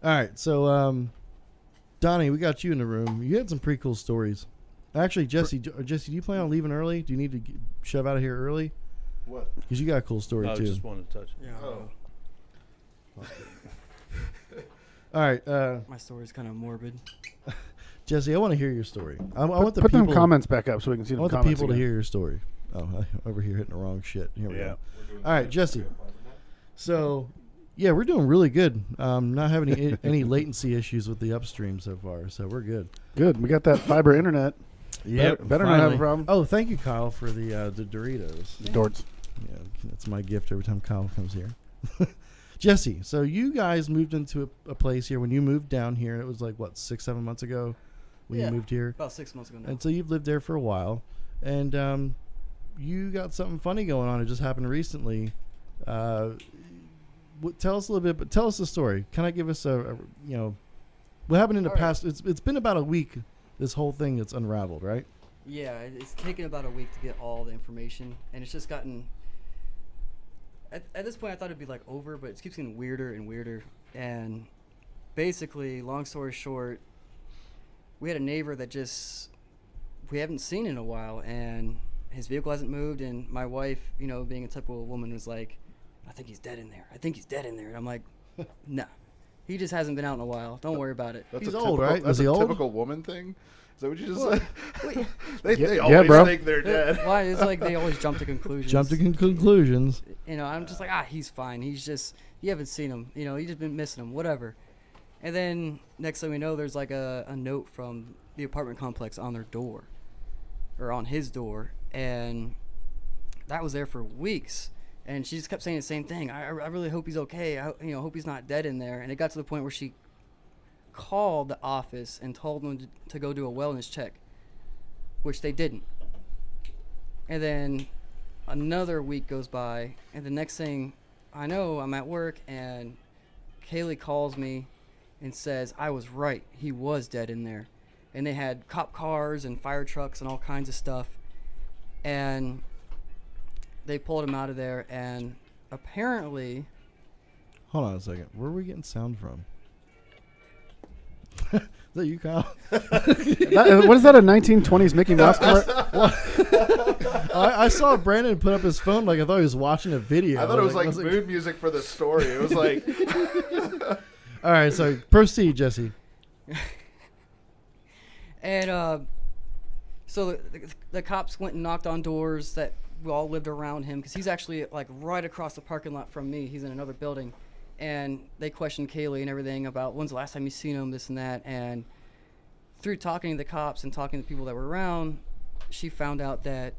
All right, so Donnie, we got you in the room. You had some pretty cool stories. Actually, Jesse, do you plan on leaving early? Do you need to shove out of here early? What? Because you got a cool story No, I too. just wanted to touch. Yeah. Oh. All right, My story's kind of morbid. Jesse, I want to hear your story. I want the put people. them comments back up so we can see I the want the comments people to again. hear your story. Oh, over here hitting the wrong shit. Here we Yeah. go. All right, Jesse. So, yeah, we're doing really good. Not having any latency issues with the upstream so far, so we're good. Good. We got that fiber internet. Yeah, Better not have a problem. Oh, thank you, Kyle, for the Doritos. Dorts. Yeah, that's my gift every time Kyle comes here. Jesse, so you guys moved into a place here when you moved down here. It was like, what, 6-7 months ago when you moved here? About 6 months ago now. And so you've lived there for a while. And you got something funny going on. It just happened recently. Tell us a little bit, but tell us the story. Can I give us what happened in the past? It's been about a week, this whole thing that's unraveled, right? Yeah, it's taken about a week to get all the information, and it's just gotten... At this point, I thought it'd be like over, but it keeps getting weirder and weirder. And basically, long story short, we had a neighbor that we haven't seen in a while, and his vehicle hasn't moved. And my wife, being a typical woman, was like, "I think he's dead in there. I think he's dead in there." And I'm like, "No, he just hasn't been out in a while. Don't worry about it." He's old, right? That's Was he a old? typical woman thing. Is that what you just said? Wait. They always bro. think they're dead. Why? It's like they always jump to conclusions. Conclusions. I'm just like, he's fine. He's just, you haven't seen him. You just been missing him, whatever. And then next thing we know, there's like a note from the apartment complex on their door, or on his door. And that was there for weeks. And she just kept saying the same thing. I really hope he's okay. I hope he's not dead in there. And it got to the point where she called the office and told them to go do a wellness check, which they didn't. And then another week goes by, and the next thing I know, I'm at work, and Kaylee calls me and says, "I was right. He was dead in there." And they had cop cars and fire trucks and all kinds of stuff. And they pulled him out of there, and apparently... Hold on a second. Where are we getting sound from? Is that you, Kyle? What is that, a 1920s Mickey Mouse commercial? I saw Brandon put up his phone like I thought he was watching a video. I thought it was like mood music for the story. It was like... All right, so proceed, Jesse. And so the cops went and knocked on doors that we all lived around him, because he's actually like right across the parking lot from me. He's in another building. And they questioned Kaylee and everything about when's the last time you seen him, this and that. And through talking to the cops and talking to people that were around, she found out that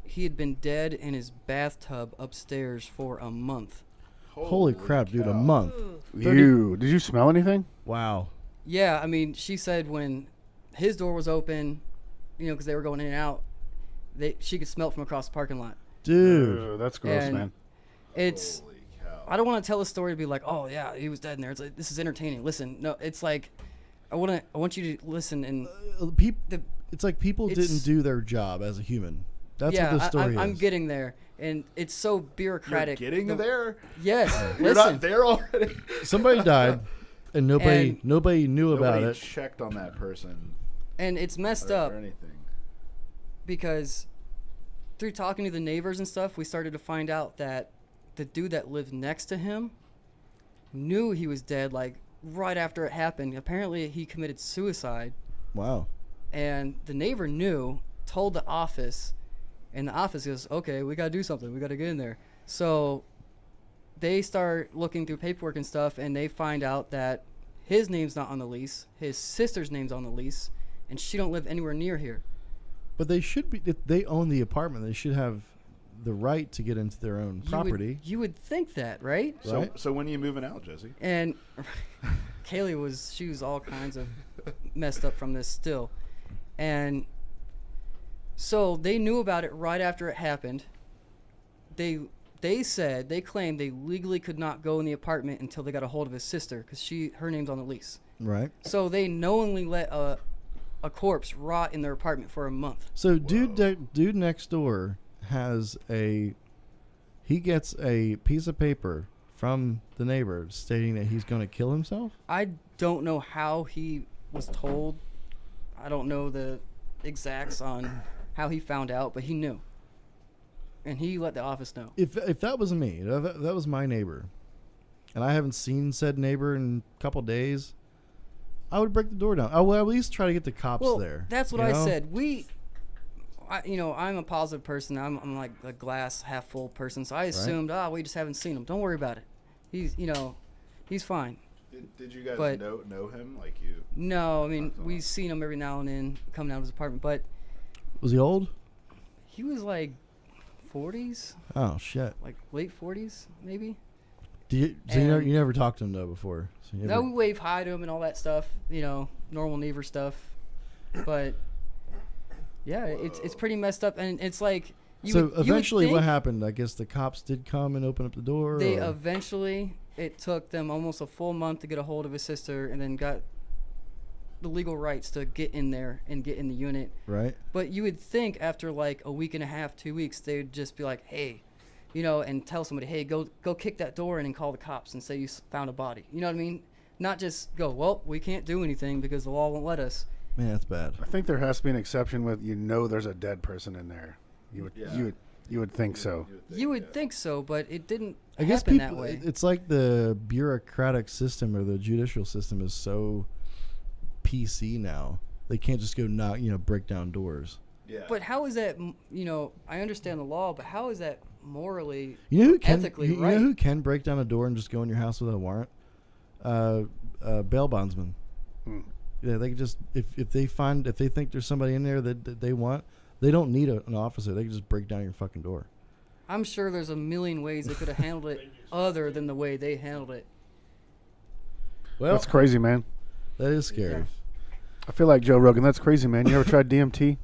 he had been dead in his bathtub upstairs for a month. Holy crap, dude, a month. Did you smell anything? Wow. Yeah, I mean, she said when his door was open, because they were going in and out, she could smell it from across the parking lot. Dude. That's gross, And man. It's... Holy cow. I don't want to tell a story to be like, "Oh yeah, he was dead in there." It's like, this is entertaining. Listen, no, it's like, I want you to listen and It's like people didn't do their job as a human. That's what the story is. I'm getting there, and it's so bureaucratic. You're getting there? Yes. You're listen, not there already? Somebody died, and nobody knew about Nobody it. checked on that person and it's messed or up anything. because through talking to the neighbors and stuff, we started to find out that the dude that lived next to him knew he was dead like right after it happened. Apparently he committed suicide. Wow. And the neighbor knew, told the office, and the office goes, "Okay, we got to do something. We got to get in there." So they start looking through paperwork and stuff, and they find out that his name's not on the lease, his sister's name's on the lease, and she don't live anywhere near here. But they should be. If they own the apartment, they should have the right to get into their own property. You would think that, right? So when are you moving out, Jesse? And Kaylee was all kinds of messed up from this still. And so they knew about it right after it happened. They claimed they legally could not go in the apartment until they got a hold of his sister, because her name's on the lease. Right. So they knowingly let a corpse rot in their apartment for a month. So dude next door he gets a piece of paper from the neighbor stating that he's going to kill himself? I don't know how he was told. I don't know the exacts on how he found out, but he knew. And he let the office know. If that was me, if that was my neighbor, and I haven't seen said neighbor in a couple days, I would break the door down. I would at least try to get the cops there. That's what you I know? said. I'm a positive person. I'm like a glass half full person. So I assumed, we just haven't seen him. Don't worry about it. He's fine. Did you guys But- know him? Like you? No, I mean, Not so we've much. seen him every now and then coming out of his apartment, but Was he old? he was like 40s, Oh shit! like late 40s, maybe. So you And- never talked to him though before. So you No, never- we wave hi to him and all that stuff, normal neighbor stuff. But yeah, it's pretty messed up, and it's like eventually, what think happened? I guess the cops did come and open up the door. They or- eventually, it took them almost a full month to get a hold of his sister, and then got the legal rights to get in there and get in the unit. right. But you would think after like a week and a half, 2 weeks, they would just be like, hey, and tell somebody, hey, go kick that door in and call the cops and say you found a body. You know what I mean? Not just go, well, we can't do anything because the law won't let us. Man, that's bad. I think there has to be an exception with there's a dead person in there. You would think so. You would think so, but it didn't I guess happen people. that way. It's like the bureaucratic system or the judicial system is so PC now. They can't just go break down doors. Yeah. But how is that, I understand the law, but how is that morally, You know who can? ethically You right? know who can break down a door and just go in your house without a warrant? Bail bondsmen. Hmm. Yeah, they can just if they think there's somebody in there that they want, they don't need an officer. They can just break down your fucking door. I'm sure there's a million ways they could have handled it other than the way they handled it. Well, That's crazy, man. that is scary. I feel like Joe Rogan. That's crazy, man. You ever tried DMT?